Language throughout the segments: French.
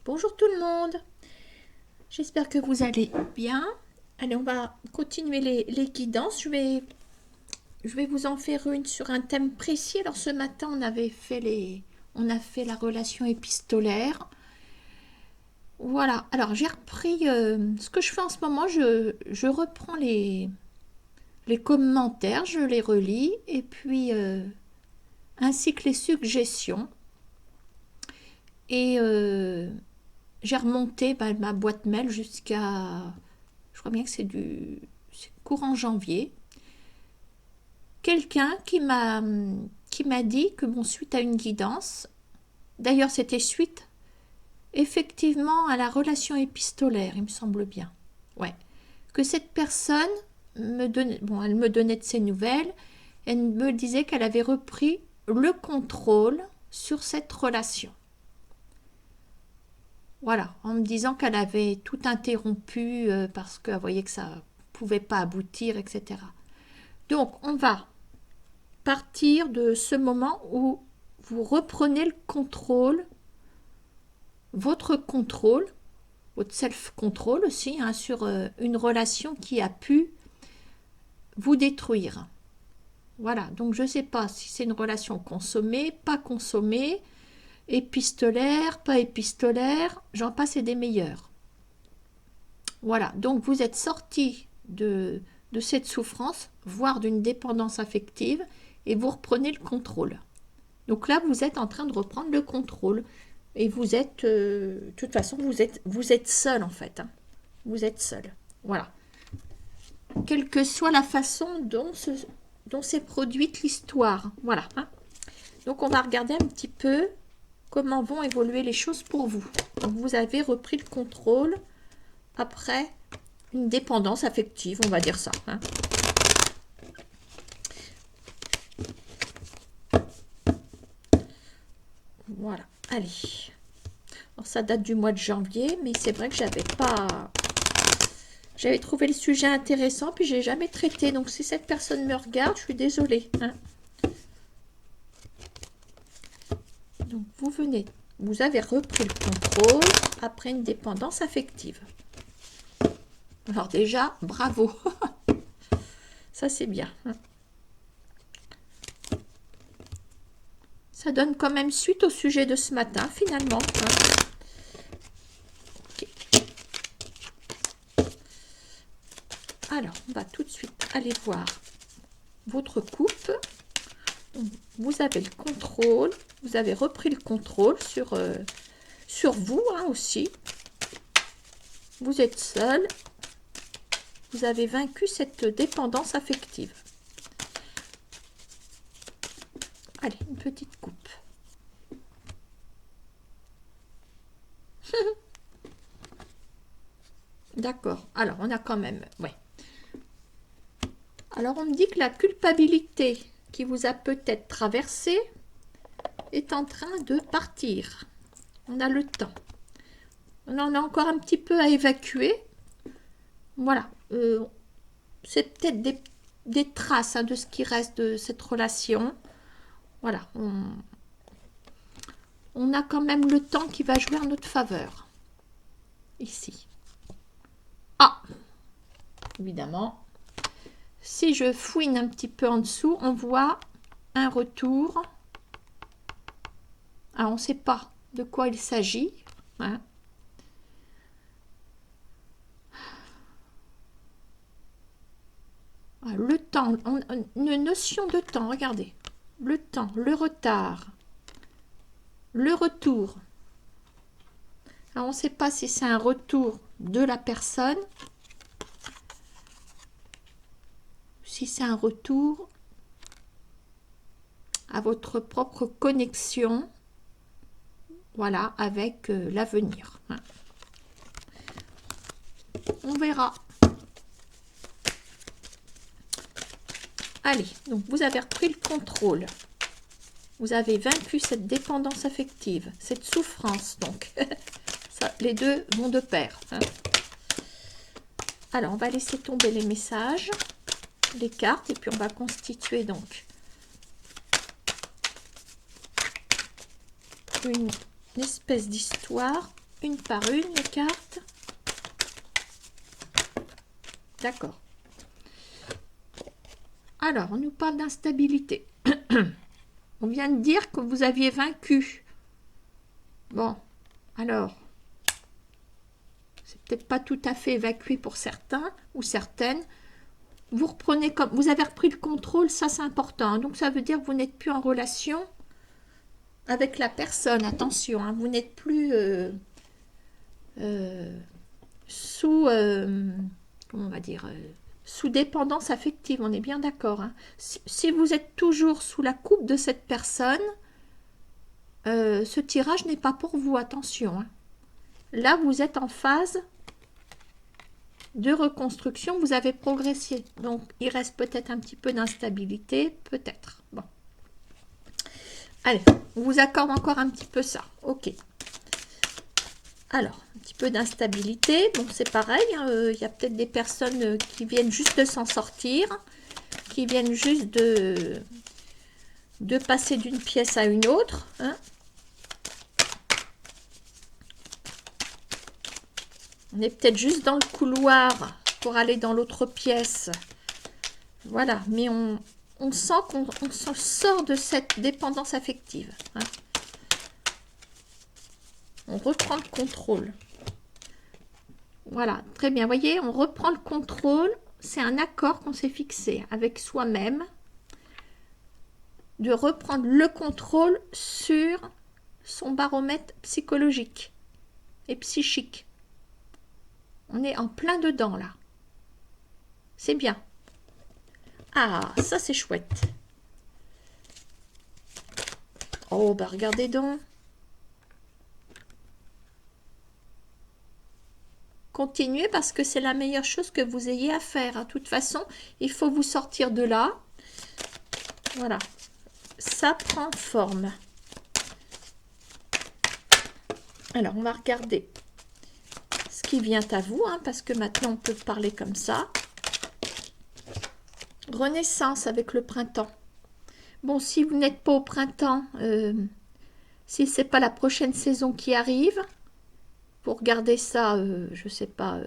Bonjour tout le monde, j'espère que vous allez bien. Allez, on va continuer les guidances. Je vais vous en faire une sur un thème précis. Alors ce matin, on a fait la relation épistolaire. Voilà, alors j'ai repris ce que je fais en ce moment. Je reprends les commentaires, je les relis et puis ainsi que les suggestions. Et j'ai remonté ma boîte mail jusqu'à, je crois bien que c'est courant janvier. Quelqu'un qui m'a dit que bon, suite à une guidance, d'ailleurs c'était suite effectivement à la relation épistolaire, il me semble bien. Ouais. Que cette personne elle me donnait de ses nouvelles, elle me disait qu'elle avait repris le contrôle sur cette relation. Voilà, en me disant qu'elle avait tout interrompu parce qu'elle voyait que ça ne pouvait pas aboutir, etc. Donc, on va partir de ce moment où vous reprenez le contrôle, votre contrôle, votre self-control aussi, hein, sur une relation qui a pu vous détruire. Voilà, donc je ne sais pas si c'est une relation consommée, pas consommée, épistolaire, pas épistolaire, j'en passe et des meilleurs. Voilà, donc vous êtes sorti de cette souffrance, voire d'une dépendance affective, et vous reprenez le contrôle. Donc là, vous êtes en train de reprendre le contrôle. Et vous êtes, de toute façon, vous êtes seul en fait. Hein. Vous êtes seul. Voilà. Quelle que soit la façon dont s'est produite l'histoire. Voilà. Hein. Donc on va regarder un petit peu comment vont évoluer les choses pour vous. Donc vous avez repris le contrôle après une dépendance affective, on va dire ça. Hein. Voilà, allez. Alors ça date du mois de janvier, mais c'est vrai que j'avais trouvé le sujet intéressant, puis j'ai jamais traité. Donc si cette personne me regarde, je suis désolée. Hein. Donc vous avez repris le contrôle après une dépendance affective. Alors déjà, bravo. Ça c'est bien. Hein. Ça donne quand même suite au sujet de ce matin, finalement. Hein. Okay. Alors, on va tout de suite aller voir votre couple. Vous avez le contrôle, vous avez repris le contrôle sur vous hein, aussi. Vous êtes seul, vous avez vaincu cette dépendance affective. Allez, une petite coupe. D'accord, alors on a quand même, ouais. Alors on me dit que la culpabilité qui vous a peut-être traversé est en train de partir. On a le temps. On en a encore un petit peu à évacuer. Voilà. C'est peut-être des traces hein, de ce qui reste de cette relation. Voilà. On a quand même le temps qui va jouer en notre faveur. Ici. Ah, évidemment. Si je fouine un petit peu en dessous, on voit un retour. Alors, on ne sait pas de quoi il s'agit. Hein. Le temps, une notion de temps, regardez. Le temps, le retard, le retour. Alors, on ne sait pas si c'est un retour de la personne, si c'est un retour à votre propre connexion, voilà, avec l'avenir. Hein. On verra. Allez, donc vous avez repris le contrôle. Vous avez vaincu cette dépendance affective, cette souffrance, donc. Ça, les deux vont de pair. Hein. Alors, on va laisser tomber les messages, les cartes, et puis on va constituer donc une espèce d'histoire une par une les cartes. D'accord. Alors, on nous parle d'instabilité. On vient de dire que vous aviez vaincu. Bon, alors, c'est peut-être pas tout à fait évacué pour certains ou certaines. Vous reprenez comme vous avez repris le contrôle, ça c'est important. Donc ça veut dire que vous n'êtes plus en relation avec la personne. Attention, hein, vous n'êtes plus sous comment on va dire sous dépendance affective. On est bien d'accord. Hein. Si vous êtes toujours sous la coupe de cette personne, ce tirage n'est pas pour vous. Attention. Hein. Là, vous êtes en phase de reconstruction, vous avez progressé. Donc, il reste peut-être un petit peu d'instabilité, peut-être. Bon. Allez, on vous accorde encore un petit peu ça. Ok. Alors, un petit peu d'instabilité. Bon, c'est pareil. Il y a peut-être des personnes qui viennent juste de s'en sortir, qui viennent juste de passer d'une pièce à une autre. Hein. On est peut-être juste dans le couloir pour aller dans l'autre pièce. Voilà, mais on sent qu'on sort de cette dépendance affective. Hein. On reprend le contrôle. Voilà, très bien. Vous voyez, on reprend le contrôle. C'est un accord qu'on s'est fixé avec soi-même de reprendre le contrôle sur son baromètre psychologique et psychique. On est en plein dedans, là. C'est bien. Ah, ça, c'est chouette. Oh, bah, regardez donc. Continuez parce que c'est la meilleure chose que vous ayez à faire. De toute façon, il faut vous sortir de là. Voilà. Ça prend forme. Alors, on va regarder ce qui vient à vous, hein, parce que maintenant, on peut parler comme ça. Renaissance avec le printemps. Bon, si vous n'êtes pas au printemps, si ce n'est pas la prochaine saison qui arrive, pour garder ça, je ne sais pas,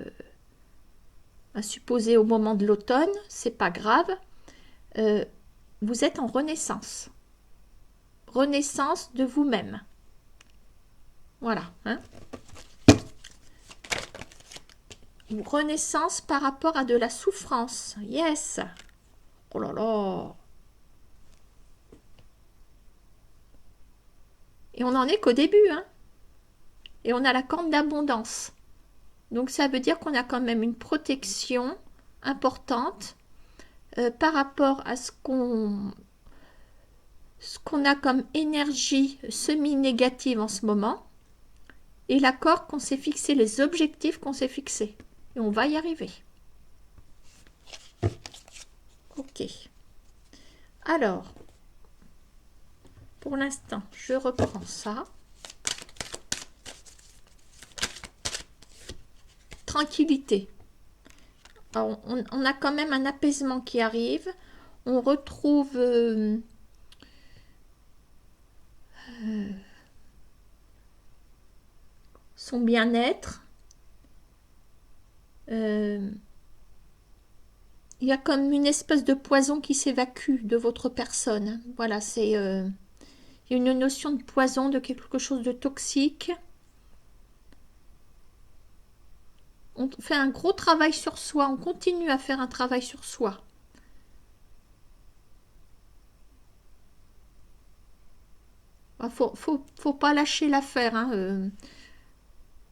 à supposer au moment de l'automne, c'est pas grave. Vous êtes en renaissance. Renaissance de vous-même. Voilà. Hein. Renaissance par rapport à de la souffrance. Yes. Oh là là. Et on n'en est qu'au début. Hein. Et on a la corne d'abondance. Donc ça veut dire qu'on a quand même une protection importante par rapport à ce qu'on a comme énergie semi-négative en ce moment. Et l'accord qu'on s'est fixé, les objectifs qu'on s'est fixés. Et on va y arriver. Ok. Alors, pour l'instant, je reprends ça. Tranquillité. Alors, on a quand même un apaisement qui arrive. On retrouve son bien-être. Il y a comme une espèce de poison qui s'évacue de votre personne. Voilà, c'est une notion de poison, de quelque chose de toxique. On fait un gros travail sur soi, on continue à faire un travail sur soi. Faut pas lâcher l'affaire. Hein,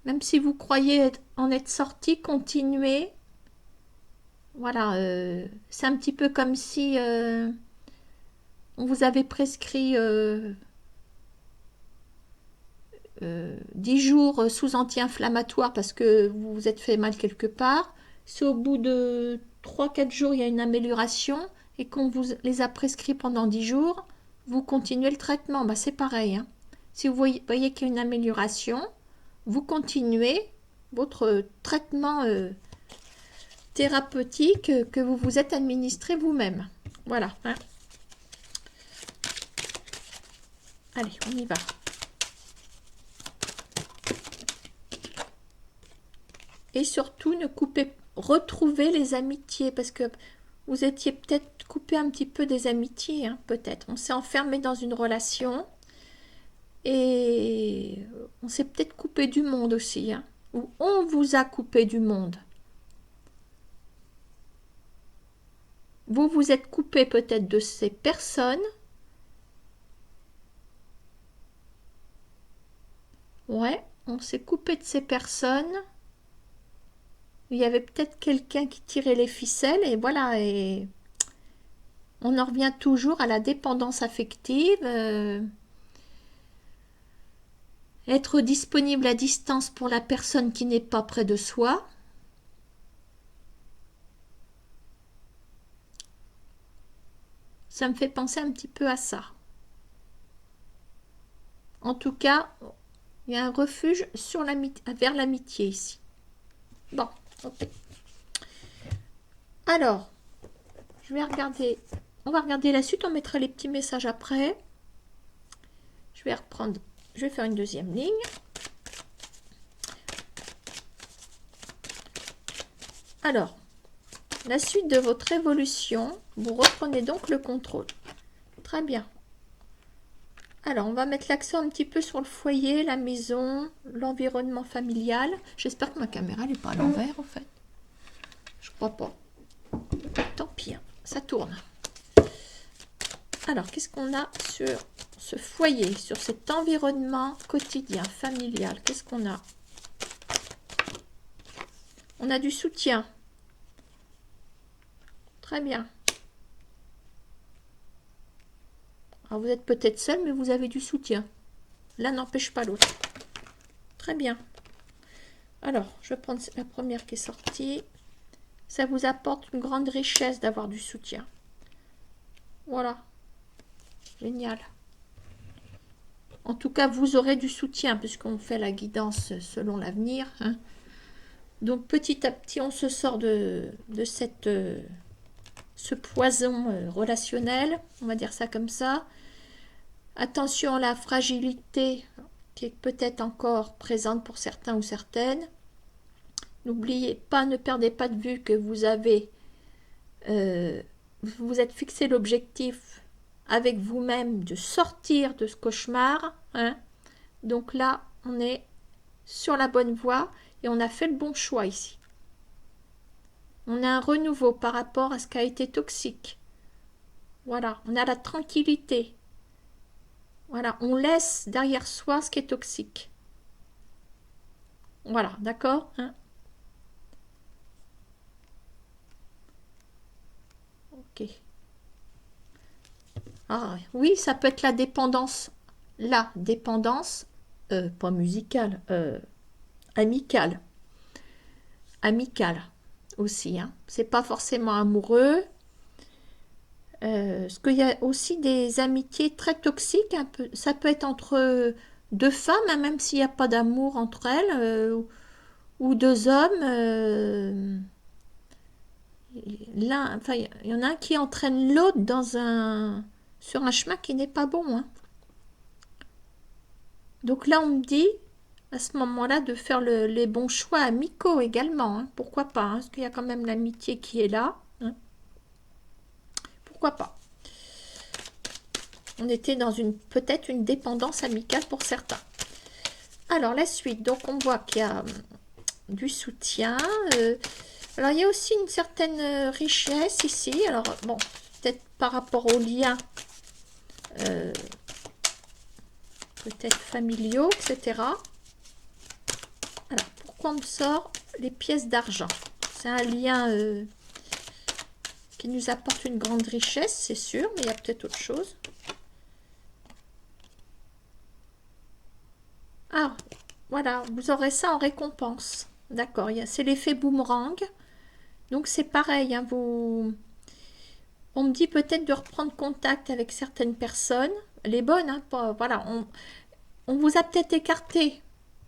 même si vous croyez en être sorti, continuez. Voilà, c'est un petit peu comme si on vous avait prescrit 10 jours sous anti-inflammatoire parce que vous vous êtes fait mal quelque part. Si au bout de 3-4 jours, il y a une amélioration et qu'on vous les a prescrits pendant 10 jours, vous continuez le traitement. Bah, c'est pareil. Hein. Si vous voyez qu'il y a une amélioration, vous continuez votre traitement thérapeutique que vous vous êtes administré vous-même. Voilà. Hein. Allez, on y va. Et surtout, ne coupez, retrouvez les amitiés, parce que vous étiez peut-être coupé un petit peu des amitiés, hein, peut-être. On s'est enfermé dans une relation et on s'est peut-être coupé du monde aussi, hein, ou on vous a coupé du monde. Vous vous êtes coupé peut-être de ces personnes. Ouais, on s'est coupé de ces personnes. Il y avait peut-être quelqu'un qui tirait les ficelles et voilà, et on en revient toujours à la dépendance affective. Être disponible à distance pour la personne qui n'est pas près de soi. Ça me fait penser un petit peu à ça. En tout cas, il y a un refuge sur vers l'amitié ici. Bon, ok. Alors, je vais regarder. On va regarder la suite. On mettra les petits messages après. Je vais reprendre. Je vais faire une deuxième ligne. Alors, la suite de votre évolution, vous reprenez donc le contrôle. Très bien. Alors, on va mettre l'accent un petit peu sur le foyer, la maison, l'environnement familial. J'espère que ma caméra n'est pas à l'envers, en fait. Je crois pas. Tant pis, hein, ça tourne. Alors, qu'est-ce qu'on a sur ce foyer, sur cet environnement quotidien, familial? Qu'est-ce qu'on a? On a du soutien. Très bien. Alors, vous êtes peut-être seul, mais vous avez du soutien. L'un n'empêche pas l'autre. Très bien. Alors, je vais prendre la première qui est sortie. Ça vous apporte une grande richesse d'avoir du soutien. Voilà. Génial. En tout cas, vous aurez du soutien puisqu'on fait la guidance selon l'avenir. Hein. Donc, petit à petit, on se sort de ce poison relationnel. On va dire ça comme ça. Attention à la fragilité qui est peut-être encore présente pour certains ou certaines. N'oubliez pas, ne perdez pas de vue que vous avez, vous êtes fixé l'objectif avec vous-même de sortir de ce cauchemar. Hein. Donc là, on est sur la bonne voie et on a fait le bon choix ici. On a un renouveau par rapport à ce qui a été toxique. Voilà, on a la tranquillité. Voilà, on laisse derrière soi ce qui est toxique. Voilà, d'accord, hein? Ok. Ah, oui, ça peut être la dépendance. La dépendance, pas musicale, amicale. Amicale aussi, hein. C'est pas forcément amoureux. Parce qu'il y a aussi des amitiés très toxiques, un peu, ça peut être entre deux femmes, hein, même s'il n'y a pas d'amour entre elles, ou deux hommes. Enfin, il y en a un qui entraîne l'autre sur un chemin qui n'est pas bon. Hein. Donc là, on me dit, à ce moment-là, de faire les bons choix amicaux également. Hein. Pourquoi pas, hein, parce qu'il y a quand même l'amitié qui est là. Hein. Pourquoi pas. On était dans peut-être une dépendance amicale pour certains. Alors, la suite. Donc, on voit qu'il y a du soutien. Alors, il y a aussi une certaine richesse ici. Alors, bon, peut-être par rapport aux liens peut-être familiaux, etc. Alors, pourquoi on me sort les pièces d'argent? C'est un lien qui nous apporte une grande richesse, c'est sûr, mais il y a peut-être autre chose. Ah, voilà, vous aurez ça en récompense. D'accord, c'est l'effet boomerang. Donc, c'est pareil, hein, on me dit peut-être de reprendre contact avec certaines personnes, les bonnes, hein, voilà, on vous a peut-être écarté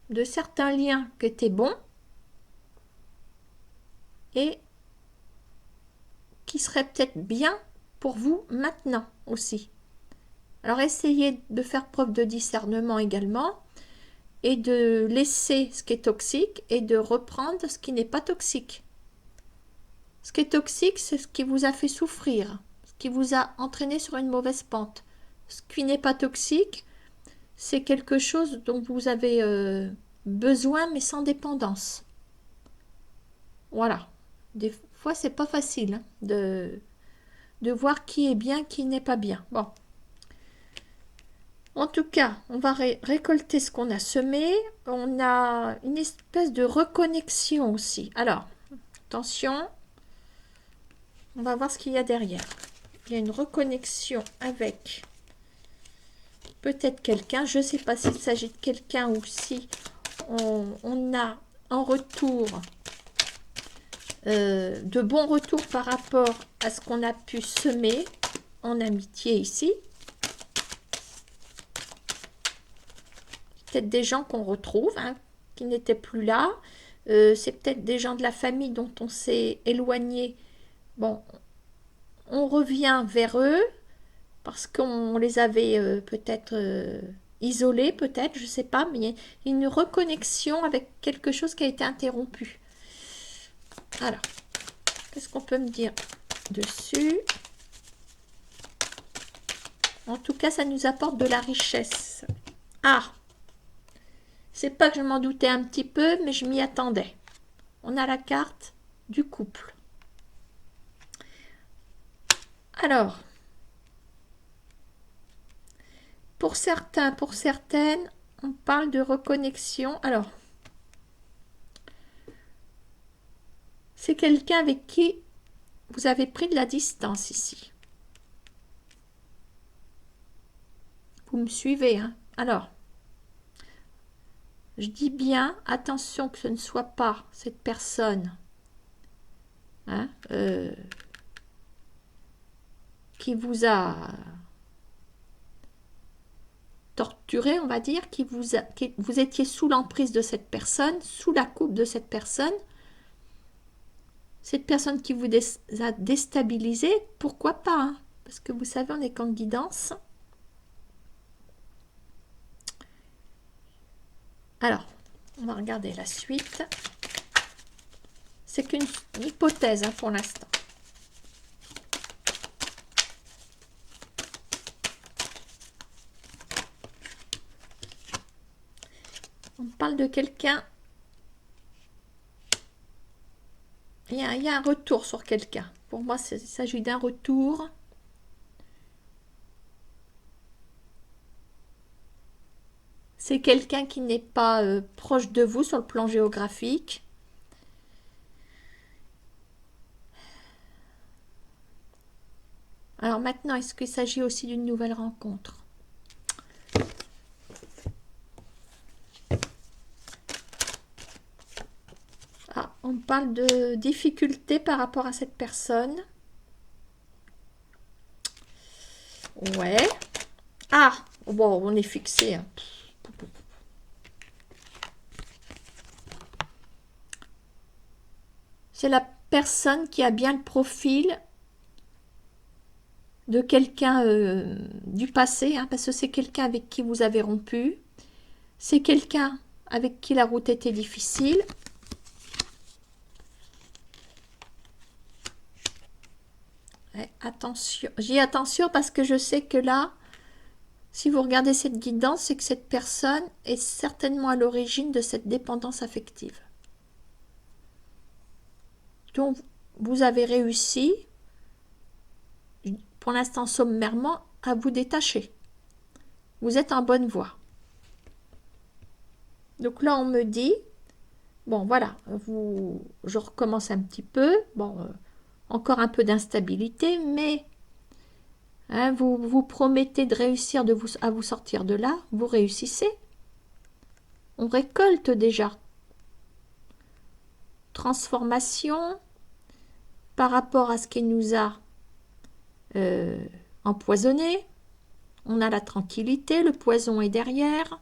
de certains liens qui étaient bons et qui seraient peut-être bien pour vous maintenant aussi. Alors essayez de faire preuve de discernement également et de laisser ce qui est toxique et de reprendre ce qui n'est pas toxique. Ce qui est toxique, c'est ce qui vous a fait souffrir, ce qui vous a entraîné sur une mauvaise pente. Ce qui n'est pas toxique, c'est quelque chose dont vous avez besoin, mais sans dépendance. Voilà. Des fois, c'est pas facile hein, de voir qui est bien, qui n'est pas bien. Bon. En tout cas, on va récolter ce qu'on a semé. On a une espèce de reconnexion aussi. Alors, attention, on va voir ce qu'il y a derrière. Il y a une reconnexion avec peut-être quelqu'un. Je ne sais pas s'il s'agit de quelqu'un ou si on a en retour de bons retours par rapport à ce qu'on a pu semer en amitié ici. Peut-être des gens qu'on retrouve, hein, qui n'étaient plus là. C'est peut-être des gens de la famille dont on s'est éloigné. Bon, on revient vers eux parce qu'on les avait peut-être isolés, peut-être, je ne sais pas, mais il y a une reconnexion avec quelque chose qui a été interrompu. Alors, qu'est-ce qu'on peut me dire dessus? En tout cas, ça nous apporte de la richesse. Ah! C'est pas que je m'en doutais un petit peu, mais je m'y attendais. On a la carte du couple. Alors, pour certains, pour certaines, on parle de reconnexion. Alors, c'est quelqu'un avec qui vous avez pris de la distance ici. Vous me suivez, hein? Alors, je dis bien, attention que ce ne soit pas cette personne hein, qui vous a torturé, on va dire, vous étiez sous l'emprise de cette personne, sous la coupe de cette personne qui vous a déstabilisé, pourquoi pas hein? Parce que vous savez, on est qu'en guidance. Alors, on va regarder la suite. C'est qu'une hypothèse hein, pour l'instant. On parle de quelqu'un. Il y a un retour sur quelqu'un. Pour moi, il s'agit d'un retour. C'est quelqu'un qui n'est pas proche de vous sur le plan géographique. Alors maintenant, est-ce qu'il s'agit aussi d'une nouvelle rencontre? Ah, on parle de difficultés par rapport à cette personne. Ouais. Ah, bon, on est fixé. Hein. C'est la personne qui a bien le profil de quelqu'un du passé, hein, parce que c'est quelqu'un avec qui vous avez rompu. C'est quelqu'un avec qui la route était difficile. Ouais, attention, j'y attention parce que je sais que là, si vous regardez cette guidance, c'est que cette personne est certainement à l'origine de cette dépendance affective. Donc, vous avez réussi, pour l'instant sommairement, à vous détacher. Vous êtes en bonne voie. Donc là, on me dit, bon voilà, je recommence un petit peu, bon, encore un peu d'instabilité, mais hein, vous promettez de réussir à vous sortir de là, vous réussissez. On récolte déjà. Transformation par rapport à ce qui nous a empoisonné. On a la tranquillité, le poison est derrière.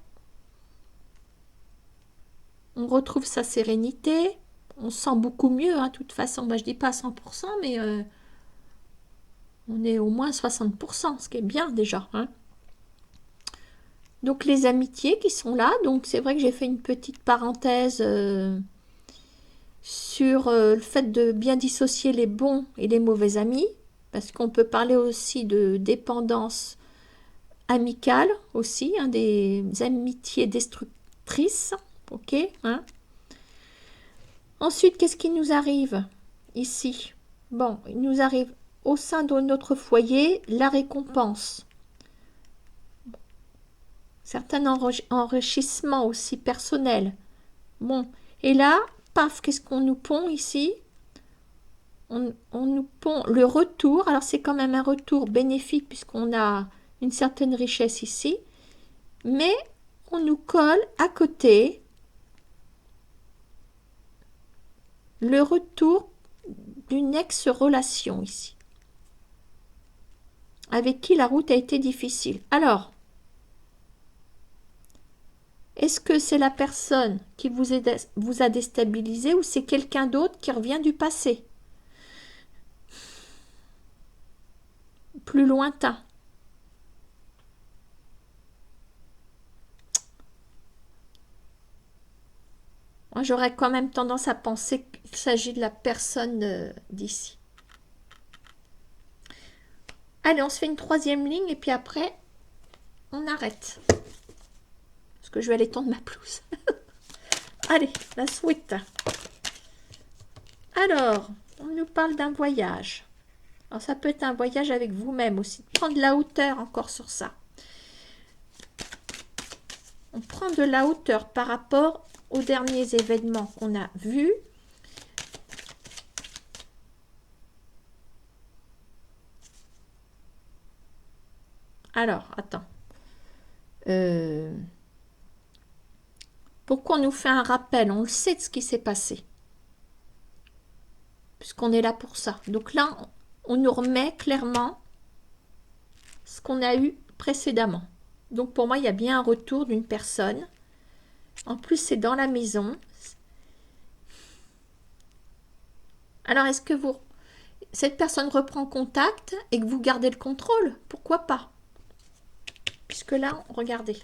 On retrouve sa sérénité. On se sent beaucoup mieux, hein, de toute façon. Bah, je ne dis pas à 100%, mais on est au moins 60%, ce qui est bien déjà. Hein. Donc les amitiés qui sont là. Donc c'est vrai que j'ai fait une petite parenthèse sur le fait de bien dissocier les bons et les mauvais amis. Parce qu'on peut parler aussi de dépendance amicale aussi, hein, des amitiés destructrices. Ok, hein. Ensuite, qu'est-ce qui nous arrive ici? Bon, il nous arrive au sein de notre foyer la récompense. Certains enrichissements aussi personnels. Bon, et là, paf, qu'est-ce qu'on nous pond ici? On nous pond le retour. Alors c'est quand même un retour bénéfique puisqu'on a une certaine richesse ici. Mais on nous colle à côté le retour d'une ex-relation ici, avec qui la route a été difficile. Alors, est-ce que c'est la personne qui vous a déstabilisé ou c'est quelqu'un d'autre qui revient du passé, plus lointain? Moi, j'aurais quand même tendance à penser qu'il s'agit de la personne d'ici. Allez, on se fait une troisième ligne et puis après, on arrête. Parce que je vais aller tondre ma pelouse. Allez, la suite. Alors, on nous parle d'un voyage. Alors, ça peut être un voyage avec vous-même aussi. Prendre de la hauteur encore sur ça. On prend de la hauteur par rapport aux derniers événements qu'on a vus. Alors, attends. Pourquoi on nous fait un rappel? On le sait de ce qui s'est passé. Puisqu'on est là pour ça. Donc là, on nous remet clairement ce qu'on a eu précédemment. Donc pour moi, il y a bien un retour d'une personne. En plus, c'est dans la maison. Alors, est-ce que cette personne reprend contact et que vous gardez le contrôle? Pourquoi pas? Puisque là, regardez,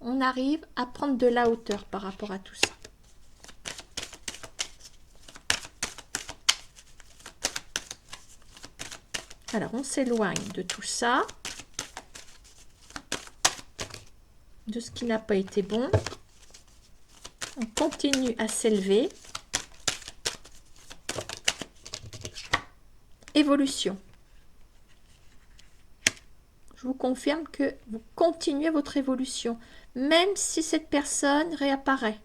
on arrive à prendre de la hauteur par rapport à tout ça. Alors, on s'éloigne de tout ça, de ce qui n'a pas été bon. On continue à s'élever. Évolution. Je vous confirme que vous continuez votre évolution, même si cette personne réapparaît.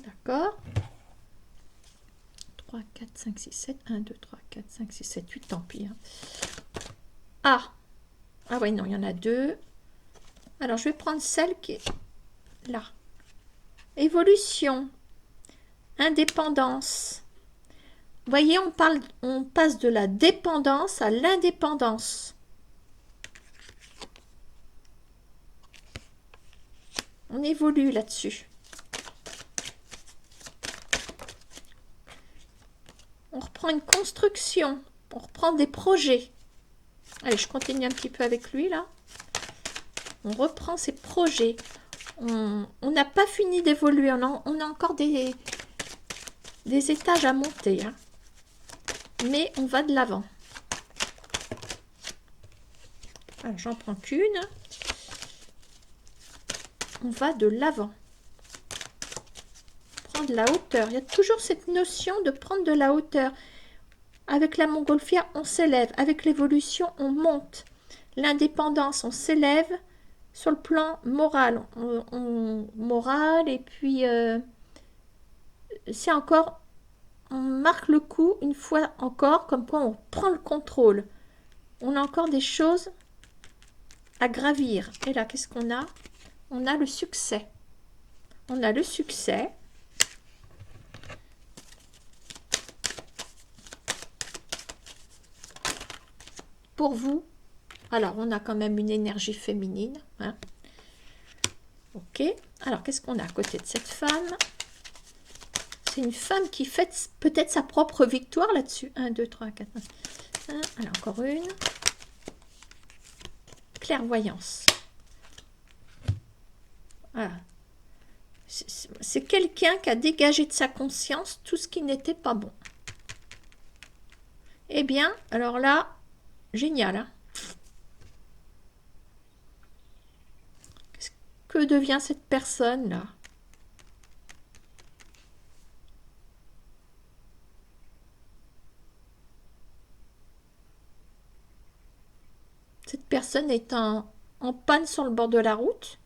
D'accord? 3, 4, 5, 6, 7. 1, 2, 3, 4, 5, 6, 7, 8. Tant pis. Hein. Ah oui, non, il y en a deux. Alors, je vais prendre celle qui est là. Évolution. Indépendance. Vous voyez, on passe de la dépendance à l'indépendance. On évolue là-dessus. On reprend une construction. On reprend des projets. Allez, je continue un petit peu avec lui, là. On reprend ces projets. On n'a pas fini d'évoluer. On a encore des étages à monter. Hein. Mais on va de l'avant. Alors, j'en prends qu'une. On va de l'avant. Prendre de la hauteur. Il y a toujours cette notion de prendre de la hauteur. Avec la montgolfière, on s'élève. Avec l'évolution, on monte. L'indépendance, on s'élève sur le plan moral. Moral, et puis c'est encore, on marque le coup une fois encore, comme quoi on prend le contrôle. On a encore des choses à gravir. Et là, qu'est-ce qu'on a? On a le succès. On a le succès. Pour vous, alors on a quand même une énergie féminine. Hein. Ok. Alors, qu'est-ce qu'on a à côté de cette femme? C'est une femme qui fête peut-être sa propre victoire là-dessus. 1, 2, 3, 4, 5. Alors, encore une. clairvoyance. Voilà. C'est quelqu'un qui a dégagé de sa conscience tout ce qui n'était pas bon. Eh bien, alors là, génial. Hein? Que devient cette personne-là? Cette personne est en panne sur le bord de la route.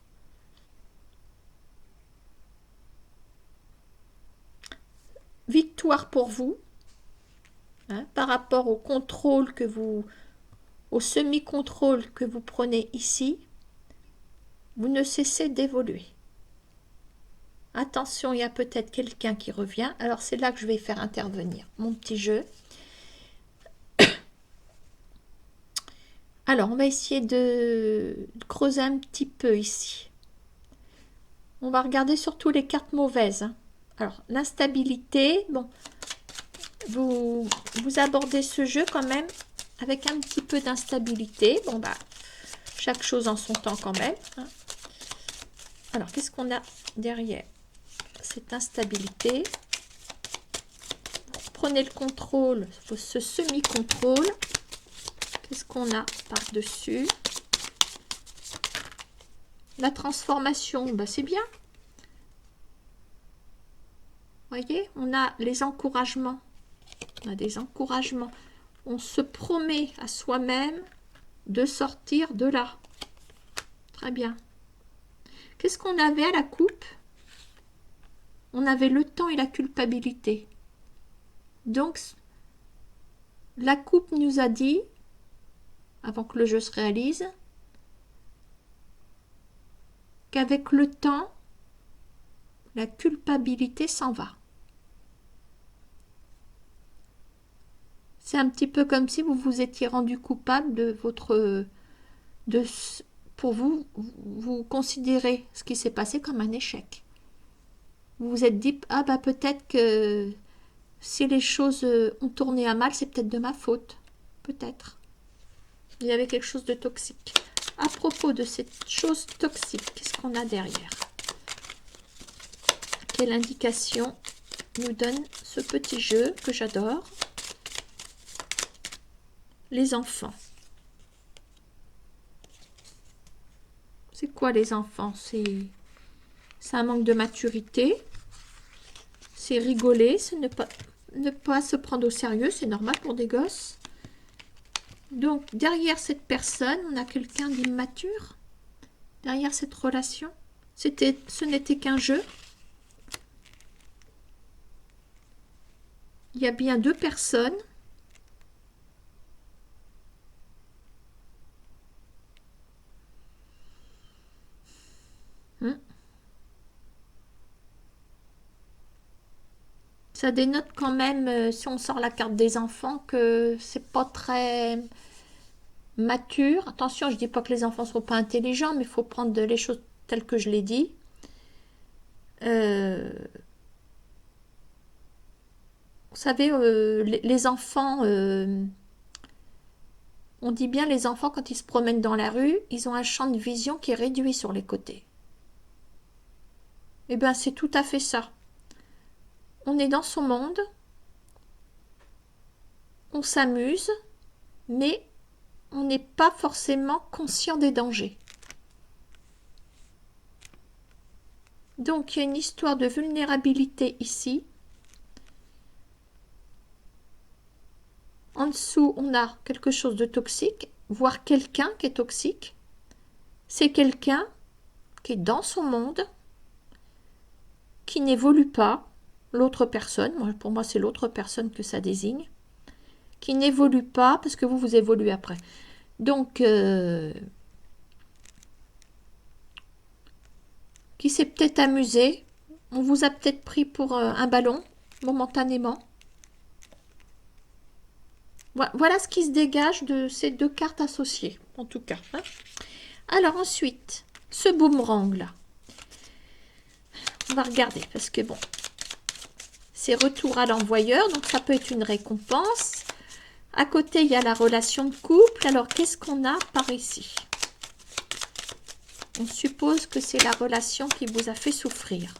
Victoire pour vous, hein, par rapport au contrôle que vous, au semi-contrôle que vous prenez ici, vous ne cessez d'évoluer. Attention, il y a peut-être quelqu'un qui revient. Alors c'est là que je vais faire intervenir mon petit jeu. Alors on va essayer de creuser un petit peu ici. On va regarder surtout les cartes mauvaises. Hein. Alors l'instabilité, bon, vous abordez ce jeu quand même avec un petit peu d'instabilité. Bon bah, chaque chose en son temps quand même. Hein. Alors qu'est-ce qu'on a derrière cette instabilité? Vous prenez le contrôle, ce semi-contrôle. Qu'est-ce qu'on a par-dessus? La transformation, bah c'est bien. Voyez, on a les encouragements. On a des encouragements. On se promet à soi-même de sortir de là. Très bien. Qu'est-ce qu'on avait à la coupe? On avait le temps et la culpabilité. Donc, la coupe nous a dit, avant que le jeu se réalise, qu'avec le temps, la culpabilité s'en va. C'est un petit peu comme si vous vous étiez rendu coupable de votre... pour vous, vous considérez ce qui s'est passé comme un échec. Vous vous êtes dit, ah bah peut-être que si les choses ont tourné à mal, c'est peut-être de ma faute. Peut-être. Il y avait quelque chose de toxique. À propos de cette chose toxique, qu'est-ce qu'on a derrière? Quelle indication nous donne ce petit jeu que j'adore? Les enfants. C'est quoi les enfants? C'est un manque de maturité. C'est rigoler, c'est ne pas se prendre au sérieux, c'est normal pour des gosses. Donc, derrière cette personne, on a quelqu'un d'immature. Derrière cette relation, ce n'était qu'un jeu. Il y a bien deux personnes. Ça dénote quand même, si on sort la carte des enfants, que c'est pas très mature. Attention, je dis pas que les enfants sont pas intelligents, mais il faut prendre les choses telles que je l'ai dit. Vous savez, les enfants, on dit bien les enfants quand ils se promènent dans la rue, ils ont un champ de vision qui est réduit sur les côtés. Eh bien, c'est tout à fait ça. On est dans son monde, on s'amuse, mais on n'est pas forcément conscient des dangers. Donc, il y a une histoire de vulnérabilité ici. En dessous, on a quelque chose de toxique, voire quelqu'un qui est toxique. C'est quelqu'un qui est dans son monde, qui n'évolue pas. L'autre personne, pour moi c'est l'autre personne que ça désigne, qui n'évolue pas, parce que vous évoluez après. Donc, qui s'est peut-être amusé, on vous a peut-être pris pour un ballon, momentanément. Voilà ce qui se dégage de ces deux cartes associées, en tout cas. Hein. Alors ensuite, ce boomerang là, on va regarder, parce que bon, c'est retour à l'envoyeur, donc ça peut être une récompense. À côté, il y a la relation de couple. Alors, qu'est-ce qu'on a par ici? On suppose que c'est la relation qui vous a fait souffrir.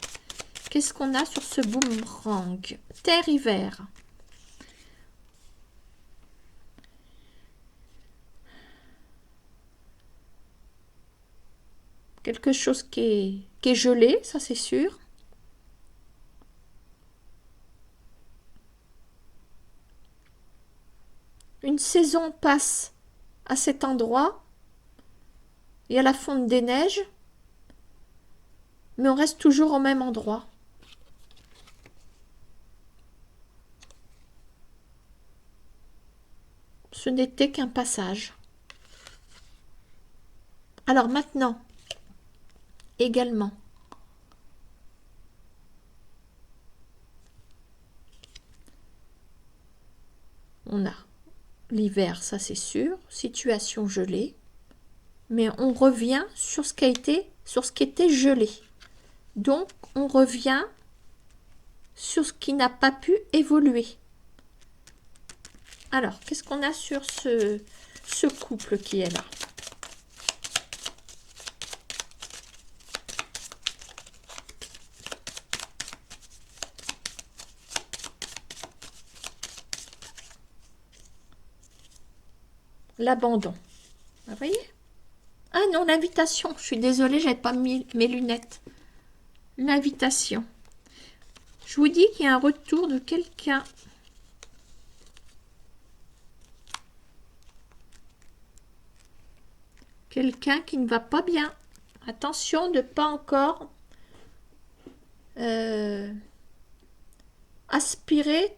Qu'est-ce qu'on a sur ce boomerang? Terre-hiver. Quelque chose qui est gelé, ça c'est sûr. Une saison passe à cet endroit. Il y a la fonte des neiges. Mais on reste toujours au même endroit. Ce n'était qu'un passage. Alors maintenant, également, on a l'hiver, ça c'est sûr, situation gelée, mais on revient sur ce qui était gelé. Donc on revient sur ce qui n'a pas pu évoluer. Alors, qu'est-ce qu'on a sur ce couple qui est là? L'abandon. Vous voyez? Ah non, l'invitation. Je suis désolée, je n'avais pas mis mes lunettes. L'invitation. Je vous dis qu'il y a un retour de quelqu'un. Quelqu'un qui ne va pas bien. Attention de ne pas encore aspirer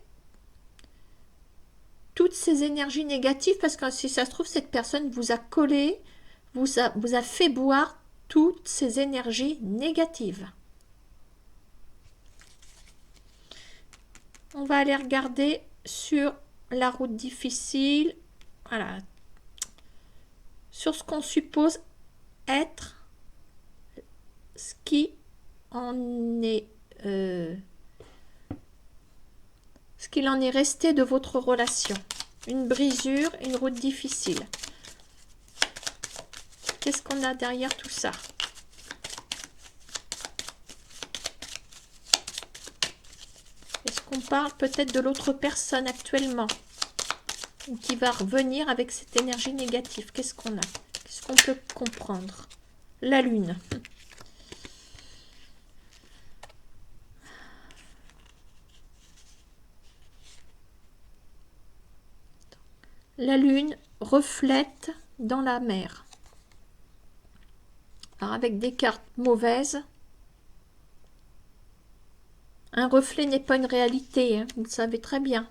toutes ces énergies négatives, parce que si ça se trouve, cette personne vous a collé, vous a fait boire toutes ces énergies négatives. On va aller regarder sur la route difficile, voilà, sur ce qu'on suppose être ce qui en est ce qu'il en est resté de votre relation. Une brisure, une route difficile. Qu'est-ce qu'on a derrière tout ça? Est-ce qu'on parle peut-être de l'autre personne actuellement ou qui va revenir avec cette énergie négative? Qu'est-ce qu'on a? Qu'est-ce qu'on peut comprendre? La lune. La lune reflète dans la mer. Alors avec des cartes mauvaises, un reflet n'est pas une réalité, hein, vous le savez très bien.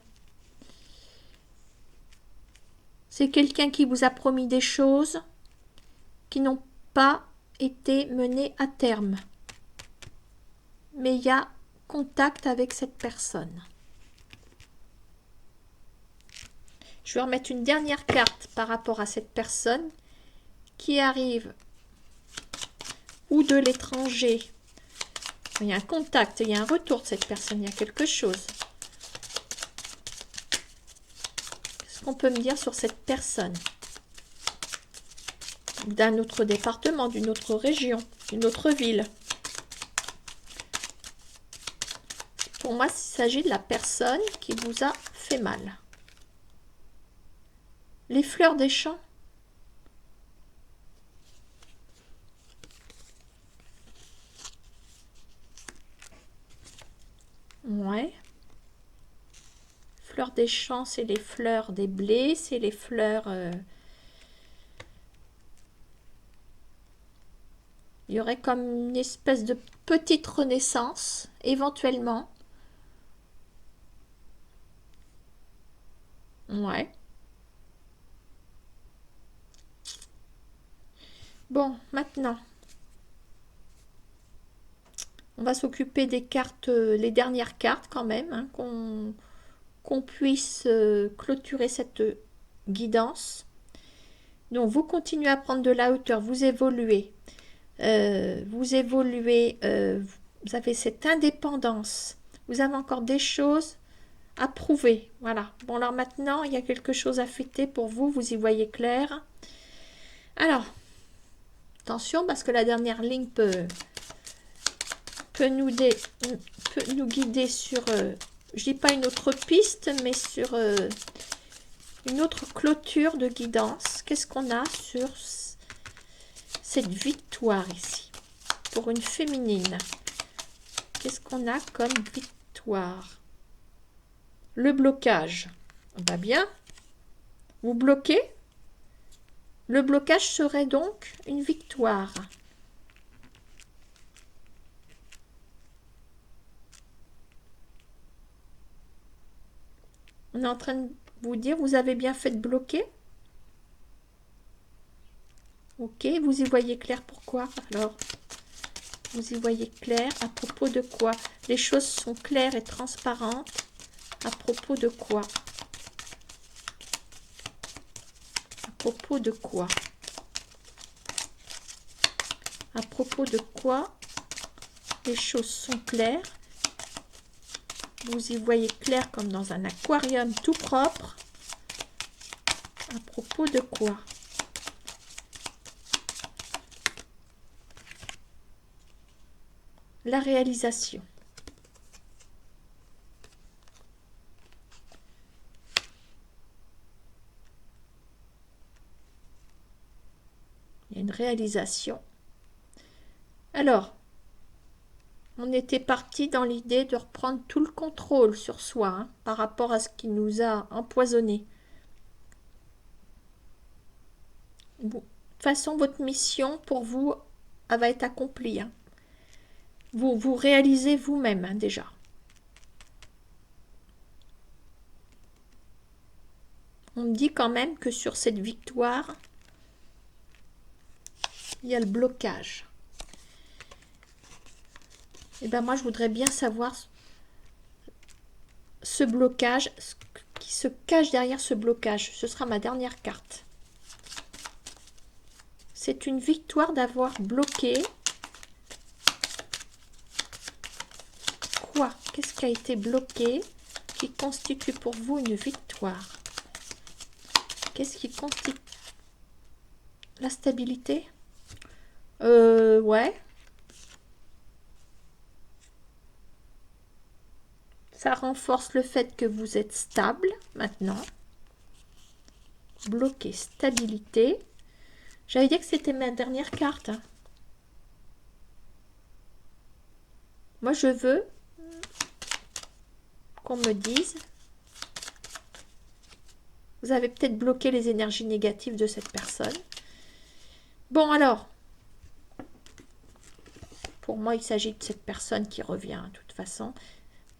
C'est quelqu'un qui vous a promis des choses qui n'ont pas été menées à terme. Mais il y a contact avec cette personne. Je vais remettre une dernière carte par rapport à cette personne qui arrive ou de l'étranger. Il y a un contact, il y a un retour de cette personne, il y a quelque chose. Qu'est-ce qu'on peut me dire sur cette personne? D'un autre département, d'une autre région, d'une autre ville. Pour moi, il s'agit de la personne qui vous a fait mal. Les fleurs des champs. Ouais. Fleurs des champs, c'est les fleurs des blés, c'est les fleurs... Il y aurait comme une espèce de petite renaissance, éventuellement. Ouais. Bon, maintenant, on va s'occuper des cartes, les dernières cartes quand même, hein, qu'on puisse clôturer cette guidance. Donc, vous continuez à prendre de la hauteur, vous évoluez. Vous avez cette indépendance. Vous avez encore des choses à prouver. Voilà. Bon, alors maintenant, il y a quelque chose à fêter pour vous. Vous y voyez clair. Alors, Attention, parce que la dernière ligne peut nous guider sur, je dis pas une autre piste, mais sur une autre clôture de guidance. Qu'est-ce qu'on a sur cette victoire ici, pour une féminine? Qu'est-ce qu'on a comme victoire? Le blocage. On va bien. Vous bloquez. Le blocage serait donc une victoire. On est en train de vous dire, vous avez bien fait de bloquer. Ok, vous y voyez clair pourquoi? Alors, vous y voyez clair à propos de quoi? Les choses sont claires et transparentes. À propos de quoi? À propos de quoi? À propos de quoi les choses sont claires? Vous y voyez clair comme dans un aquarium tout propre. À propos de quoi? La réalisation. Il y a une réalisation. Alors, on était parti dans l'idée de reprendre tout le contrôle sur soi, hein, par rapport à ce qui nous a empoisonné. De toute façon, votre mission pour vous, elle va être accomplie. Hein. Vous réalisez vous-même, hein, déjà. On me dit quand même que sur cette victoire, il y a le blocage. Et bien moi, je voudrais bien savoir ce blocage, ce qui se cache derrière ce blocage. Ce sera ma dernière carte. C'est une victoire d'avoir bloqué. Quoi? Qu'est-ce qui a été bloqué qui constitue pour vous une victoire? Qu'est-ce qui constitue la stabilité? Ouais. Ça renforce le fait que vous êtes stable maintenant. Bloqué, stabilité. J'avais dit que c'était ma dernière carte. Hein. Moi, je veux qu'on me dise, vous avez peut-être bloqué les énergies négatives de cette personne. Bon, alors, pour moi, il s'agit de cette personne qui revient, de toute façon.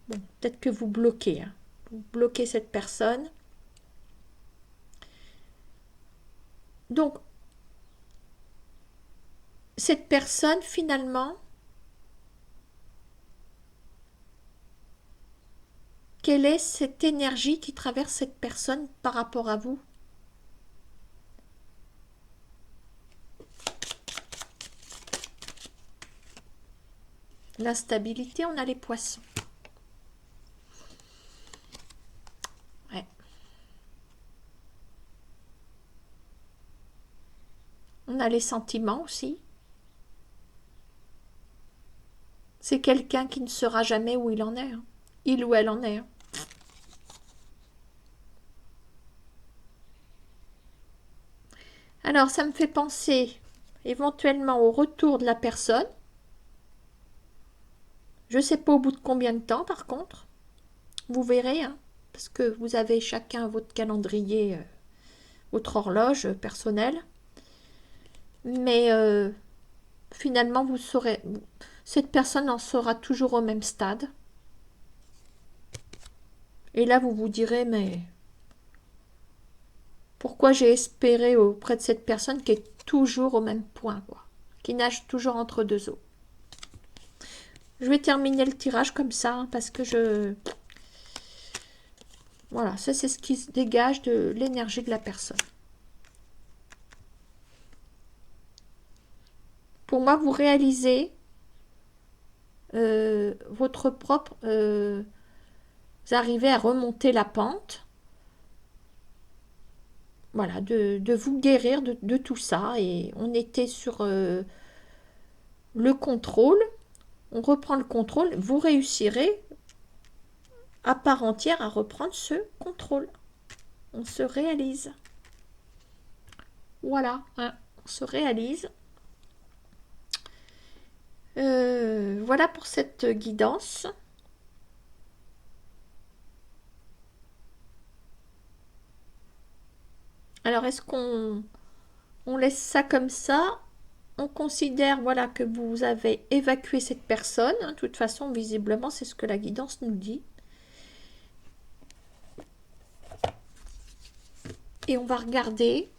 Bon, peut-être que vous bloquez. Hein. Vous bloquez cette personne. Donc, cette personne, finalement, quelle est cette énergie qui traverse cette personne par rapport à vous? L'instabilité, on a les poissons. Ouais. On a les sentiments aussi. C'est quelqu'un qui ne saura jamais où il en est. Hein. Il ou elle en est. Hein. Alors, ça me fait penser éventuellement au retour de la personne. Je ne sais pas au bout de combien de temps, par contre. Vous verrez, hein, parce que vous avez chacun votre calendrier, votre horloge personnelle. Mais finalement, vous saurez, cette personne en sera toujours au même stade. Et là, vous vous direz, mais pourquoi j'ai espéré auprès de cette personne qui est toujours au même point, quoi, qui nage toujours entre deux eaux. Je vais terminer le tirage comme ça, hein, parce que je... Voilà, ça c'est ce qui se dégage de l'énergie de la personne. Pour moi, vous réalisez votre propre... vous arrivez à remonter la pente. voilà, de vous guérir de tout ça. Et on était sur le contrôle. On reprend le contrôle. Vous réussirez à part entière à reprendre ce contrôle. On se réalise. Voilà, hein, on se réalise. Voilà pour cette guidance. Alors, est-ce qu'on laisse ça comme ça? On considère, voilà, que vous avez évacué cette personne. De toute façon, visiblement, c'est ce que la guidance nous dit. Et on va regarder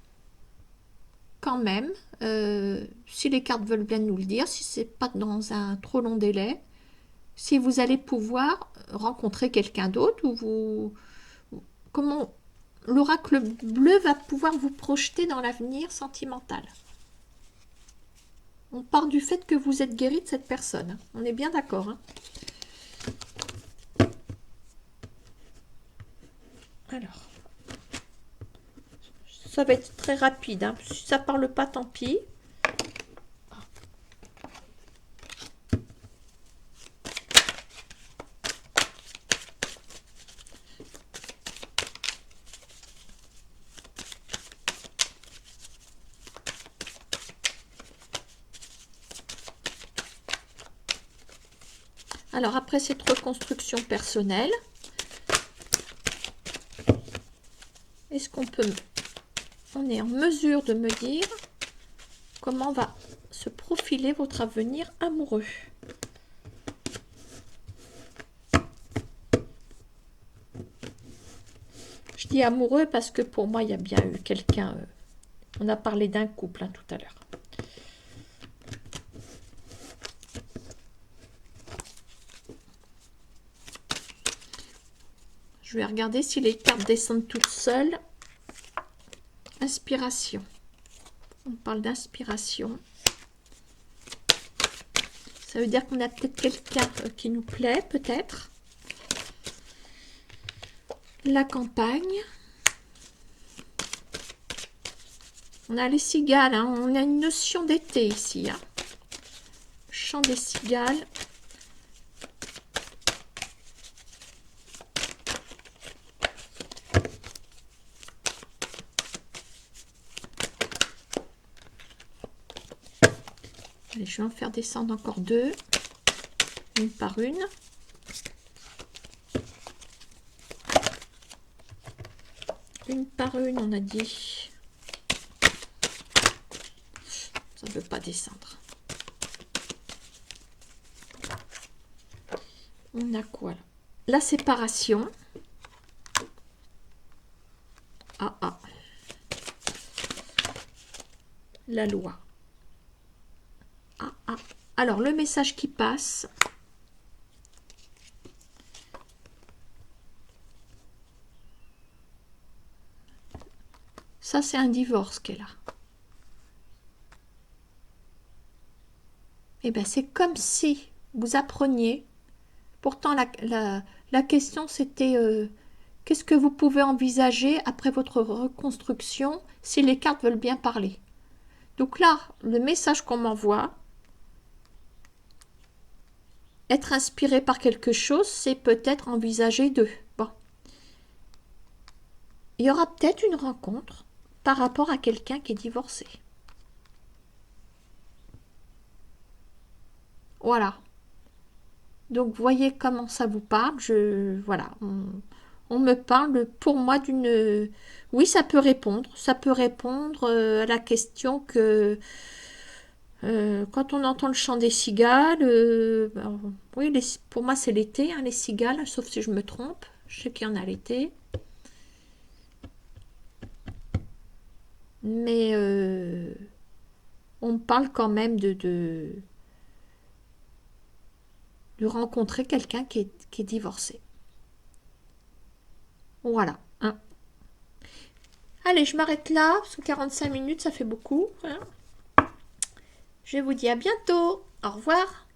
quand même, si les cartes veulent bien nous le dire, si c'est pas dans un trop long délai, si vous allez pouvoir rencontrer quelqu'un d'autre ou comment l'oracle bleu va pouvoir vous projeter dans l'avenir sentimental. On part du fait que vous êtes guéri de cette personne. On est bien d'accord, hein? Alors, ça va être très rapide, hein. Si ça parle pas, tant pis. Alors, après cette reconstruction personnelle, est-ce qu'on peut... On est en mesure de me dire comment va se profiler votre avenir amoureux? Je dis amoureux parce que pour moi, il y a bien eu quelqu'un... on a parlé d'un couple, hein, tout à l'heure. Je vais regarder si les cartes descendent toutes seules. Inspiration. On parle d'inspiration. Ça veut dire qu'on a peut-être quelqu'un qui nous plaît, peut-être. La campagne. On a les cigales, hein. On a une notion d'été ici. Hein. Chant des cigales. Allez, je vais en faire descendre encore deux, une par une. Une par une, on a dit. Ça ne veut pas descendre. On a quoi là? La séparation. Ah ah. La loi. Ah ah. Alors, le message qui passe. Ça, c'est un divorce qu'elle a. Eh bien, c'est comme si vous appreniez. Pourtant, la question, c'était qu'est-ce que vous pouvez envisager après votre reconstruction si les cartes veulent bien parler. Donc là, le message qu'on m'envoie, être inspiré par quelque chose, c'est peut-être envisager d'eux. Bon. Il y aura peut-être une rencontre par rapport à quelqu'un qui est divorcé. Voilà. Donc, voyez comment ça vous parle. Voilà. On me parle pour moi d'une... Oui, ça peut répondre. Ça peut répondre à la question que... quand on entend le chant des cigales, oui, pour moi c'est l'été, hein, les cigales, sauf si je me trompe. Je sais qu'il y en a l'été. Mais on me parle quand même de rencontrer quelqu'un qui est divorcé. Voilà. Hein. Allez, je m'arrête là, parce que 45 minutes, ça fait beaucoup. Hein. Je vous dis à bientôt. Au revoir.